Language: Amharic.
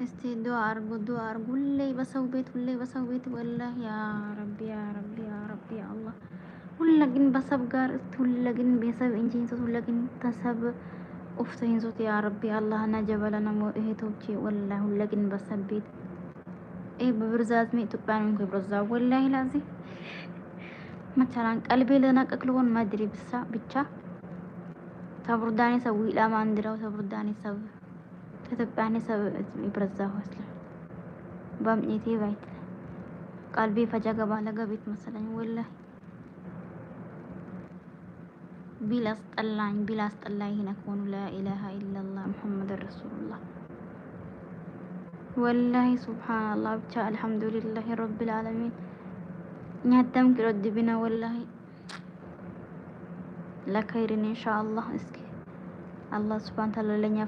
እስቲ ዱአ አርጉ። ሁሌ በሰው ቤት ወላሂ ያ ረቢ ያ ረቢ ያ ረቢ ያ አላህ ሁላ ግን በሰብ ጋር እስቲ ሁላ ግን ቤተሰብ እንጂንሶት ሁላ ግን ተሰብ ኡፍተይንሶት ያ ረቢ አላህ ነጀበለና እህቶቼ ወላሂ ሁላ ግን በሰብ ቤት በብርዛት ሜ ኢትዮጵያን እንኮ ብርዛ ወላሂ ላዚ መቻላን ቀልቤ ለናቀቅልሆን ማድሪ ብቻ ተብርዳኔ ሰው ኢላማ እንድራው ተብርዳኔ ሰብ ተተቃኔ ሰብ ይብረዛ ወስለ በምኔቴ ባይት ቀልቤ ፈጃ ገባ ለገቤት መሰለኝ ወላሂ ቢላስ ጠላኝ ነከውን ላኢላሃ ኢላላህ ሙሐመድ ረሱሉላህ ወላሂ ሱብሃንአላህ ብቻ አልሐምዱሊላህ ረብል ዓለሚን ኛተም ቅረድ ቢና ወላሂ ለኸይርን ኢንሻአላህ እስኪ አላህ ሱብሃነ ተዓላ ለኛ